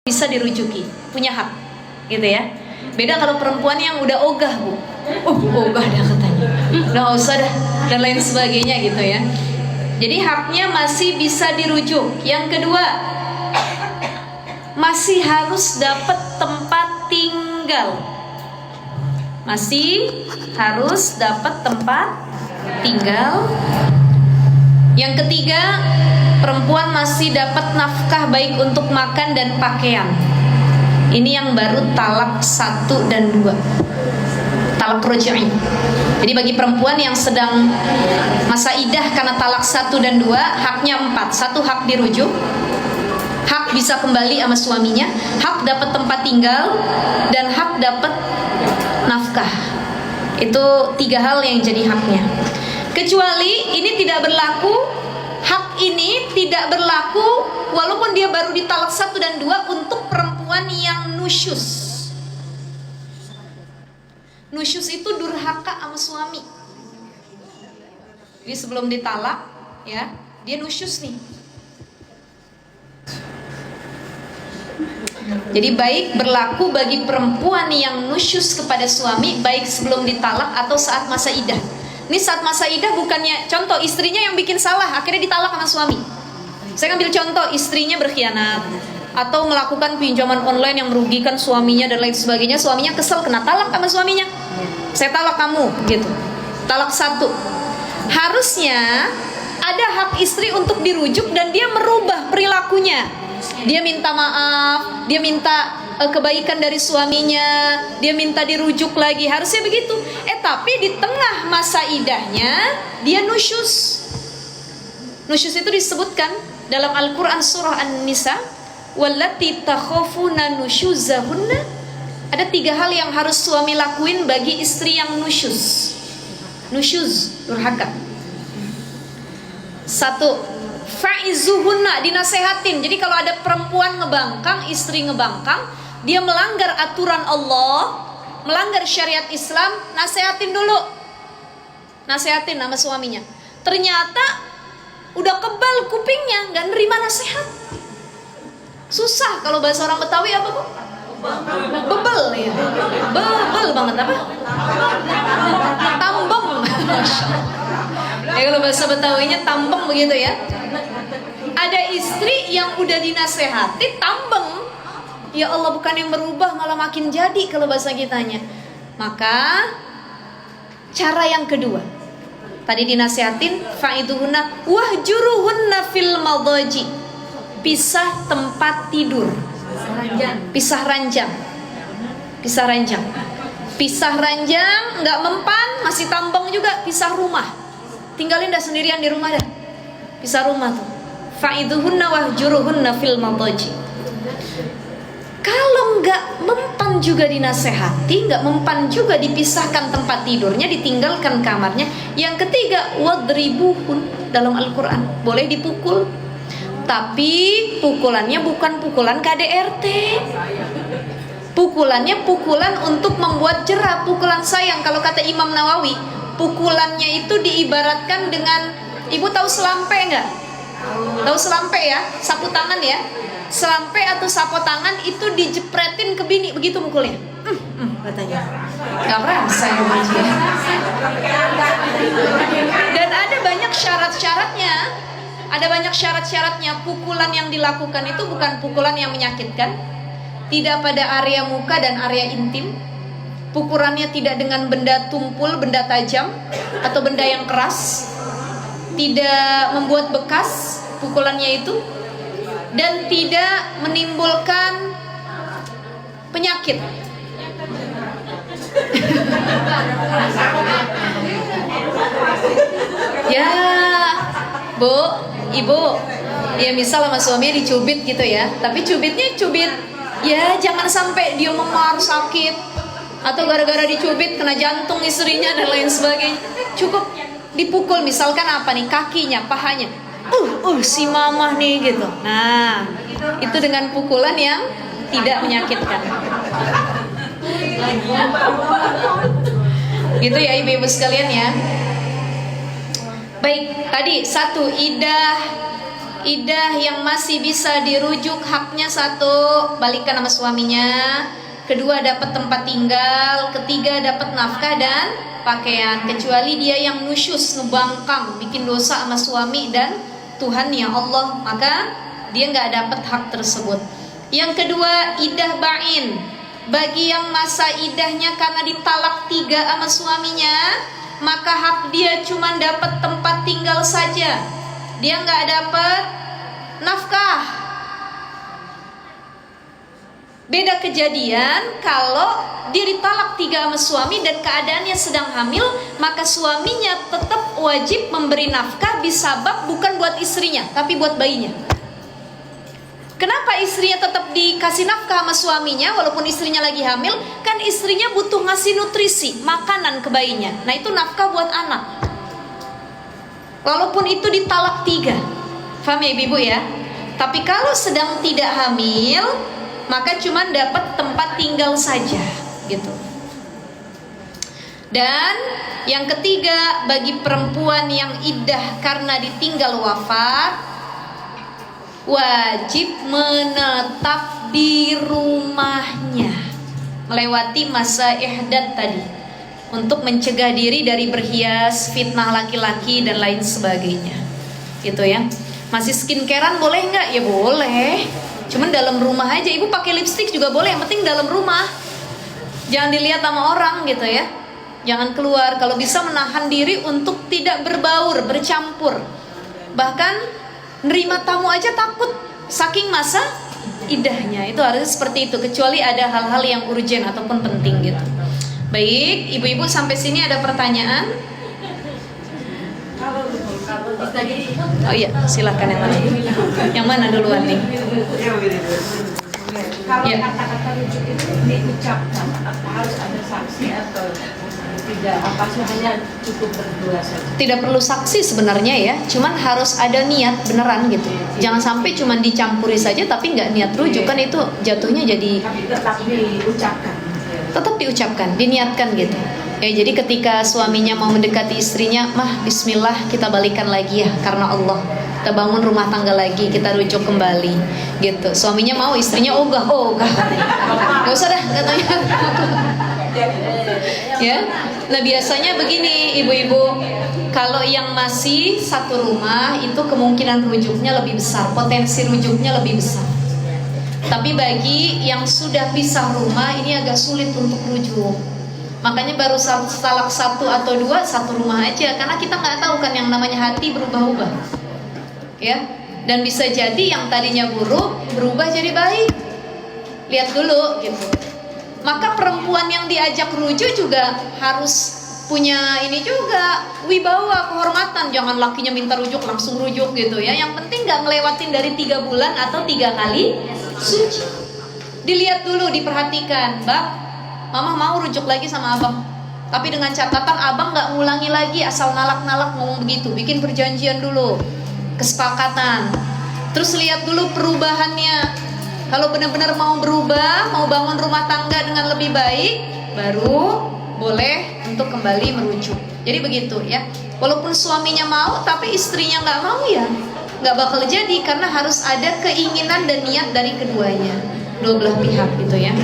bisa dirujuki, punya hak, gitu ya. Beda kalau perempuan yang udah ogah, Bu. Ogah dah katanya, udah gak usah dah, dan lain sebagainya gitu ya. Jadi haknya masih bisa dirujuk. Yang kedua, masih harus dapat tempat tinggal. Masih harus dapat tempat tinggal. Yang ketiga, perempuan masih dapat nafkah baik untuk makan dan pakaian. Ini yang baru talak 1 dan 2, talak roj'i. Jadi bagi perempuan yang sedang masa idah karena talak 1 dan 2, haknya 4. 1, hak dirujuk, hak bisa kembali sama suaminya, hak dapat tempat tinggal, dan hak dapat nafkah. Itu 3 hal yang jadi haknya. Kecuali ini tidak berlaku, hak ini tidak berlaku walaupun dia baru ditalak 1 dan 2 untuk perempuan yang nusyus. Nusyus itu durhaka sama suami. Jadi sebelum ditalak, ya, dia nusyus nih. Jadi baik berlaku bagi perempuan yang nusyus kepada suami, baik sebelum ditalak atau saat masa idah. Ini saat masa idah bukannya, contoh istrinya yang bikin salah, akhirnya ditalak sama suami. Saya ambil contoh, istrinya berkhianat atau melakukan pinjaman online yang merugikan suaminya dan lain sebagainya. Suaminya kesel, kena talak sama suaminya. Saya talak kamu, gitu. Talak 1. Harusnya ada hak istri untuk dirujuk dan dia merubah perilakunya. Dia minta maaf, dia minta kebaikan dari suaminya, dia minta dirujuk lagi, harusnya begitu. Tapi di tengah masa idahnya dia nusyus. Nusyus itu disebutkan dalam Al-Quran surah An-Nisa, wallati takhafuna nusyuzahunna. Ada 3 hal yang harus suami lakuin bagi istri yang nusyus. Nusyuz, durhaka. 1, fa'izuhunna, dinasehatin. Jadi kalau ada perempuan ngebangkang, istri ngebangkang, dia melanggar aturan Allah, melanggar syariat Islam, nasehatin dulu. Nasehatin sama suaminya. Ternyata udah kebal kupingnya, gak nerima nasihat. Susah, kalau bahasa orang Betawi apa, Bu? Bebel ya. Bebel banget apa? Tambeng. Ya kalau bahasa Betawinya tambeng begitu ya. Ada istri yang udah dinasehati tambeng, ya Allah, bukan yang berubah malah makin jadi kalau bahasa kitanya. Maka cara yang kedua, tadi dinasehatin, fa'iduhunna wahjuruhunna fil madaji, pisah tempat tidur, pisah ranjang, pisah ranjang, pisah ranjang, nggak mempan, masih tambeng juga, pisah rumah, tinggalin dah sendirian di rumah dah, pisah rumah tuh. Fa'iduhunna wahjuruhunna fil madaji. Kalau nggak mempan juga dinasehati, nggak mempan juga dipisahkan tempat tidurnya, ditinggalkan kamarnya. Yang ketiga, wadribuhun, dalam Al-Quran boleh dipukul, tapi pukulannya bukan pukulan KDRT. Pukulannya pukulan untuk membuat jerah, pukulan sayang. Kalau kata Imam Nawawi, pukulannya itu diibaratkan dengan, ibu tahu selampe nggak? Tahu selampe ya, sapu tangan ya. Selampe atau sapu tangan itu dijepretin ke bini, begitu mukulnya. Katanya. Gak kerasa ya, dan ada banyak syarat-syaratnya. Ada banyak syarat-syaratnya. Pukulan yang dilakukan itu bukan pukulan yang menyakitkan, tidak pada area muka dan area intim. Pukulannya tidak dengan benda tumpul, benda tajam atau benda yang keras, tidak membuat bekas pukulannya itu, dan tidak menimbulkan penyakit. Ya, Bu, Ibu, ya misal sama suaminya dicubit gitu ya, tapi cubitnya cubit, ya jangan sampai dia memar sakit, atau gara-gara dicubit kena jantung istrinya dan lain sebagainya. Cukup dipukul, misalkan apa nih, kakinya, pahanya, si mamah nih gitu. Nah, itu dengan pukulan yang tidak menyakitkan. Gitu ya ibu-ibu sekalian ya. Baik, tadi 1, idah idah yang masih bisa dirujuk haknya satu, balikan sama suaminya. Kedua, dapat tempat tinggal. Ketiga, dapat nafkah dan pakaian. Kecuali dia yang nusyus, ngebangkang, bikin dosa sama suami dan Tuhan ya Allah, maka dia nggak dapat hak tersebut. Yang kedua, idah ba'in. Bagi yang masa idahnya karena ditalak 3 sama suaminya, maka hak dia cuma dapat tempat tinggal saja. Dia nggak dapat nafkah. Beda kejadian kalau dia ditalak 3 sama suami dan keadaannya sedang hamil, maka suaminya tetap wajib memberi nafkah bisabab bukan buat istrinya, tapi buat bayinya. Kenapa istrinya tetap dikasih nafkah sama suaminya walaupun istrinya lagi hamil? Kan istrinya butuh ngasih nutrisi, makanan ke bayinya. Nah itu nafkah buat anak. Walaupun itu ditalak 3. Paham ya ibu ya? Tapi kalau sedang tidak hamil, maka cuma dapat tempat tinggal saja gitu. Dan yang ketiga, bagi perempuan yang iddah karena ditinggal wafat, wajib menetap di rumahnya melewati masa ihdad tadi, untuk mencegah diri dari berhias, fitnah laki-laki dan lain sebagainya gitu ya. Masih skincarean boleh nggak? Ya boleh, cuman dalam rumah aja. Ibu pakai lipstik juga boleh, yang penting dalam rumah, jangan dilihat sama orang gitu ya. Jangan keluar, kalau bisa menahan diri untuk tidak berbaur, bercampur. Bahkan nerima tamu aja takut, saking masa idahnya. Itu harus seperti itu, kecuali ada hal-hal yang urgent ataupun penting gitu. Baik, ibu-ibu sampai sini ada pertanyaan? Oh iya, silahkan yang mana? Yang mana duluan nih? Kalau Ya. kata-kata rujuk itu diucapkan, apa harus ada saksi atau tidak? Apa hanya cukup berdua saja? Tidak perlu saksi sebenarnya ya, cuman harus ada niat beneran gitu. Jangan sampai cuman dicampuri saja tapi nggak niat rujuk, kan itu jatuhnya jadi Tapi tetap diucapkan. tetap diucapkan, diniatkan gitu. Ya, jadi ketika suaminya mau mendekati istrinya, mah bismillah kita balikan lagi ya karena Allah. Kita bangun rumah tangga lagi, kita rujuk kembali gitu. Suaminya mau, istrinya ogah. Gak usah dah katanya. Ya. Nah, biasanya begini ibu-ibu, kalau yang masih satu rumah itu kemungkinan rujuknya lebih besar, potensi rujuknya lebih besar. Tapi bagi yang sudah pisah rumah ini agak sulit untuk rujuk. Makanya baru talak 1 atau 2 satu rumah aja, karena kita nggak tahu kan yang namanya hati berubah-ubah, ya. Dan bisa jadi yang tadinya buruk berubah jadi baik. Lihat dulu gitu. Maka perempuan yang diajak rujuk juga harus punya ini juga, wibawa, kehormatan. Jangan lakinya minta rujuk langsung rujuk gitu ya. Yang penting nggak ngelewatin dari 3 bulan atau 3 kali suci. Dilihat dulu, diperhatikan, Bang, Mama mau rujuk lagi sama abang, tapi dengan catatan abang nggak ngulangi lagi asal nalak-nalak ngomong begitu. Bikin perjanjian dulu, kesepakatan. Terus lihat dulu perubahannya. Kalau benar-benar mau berubah, mau bangun rumah tangga dengan lebih baik, baru boleh untuk kembali merujuk. Jadi begitu ya. Walaupun suaminya mau, tapi istrinya nggak mau ya nggak bakal jadi, karena harus ada keinginan dan niat dari keduanya, dua belah pihak gitu ya.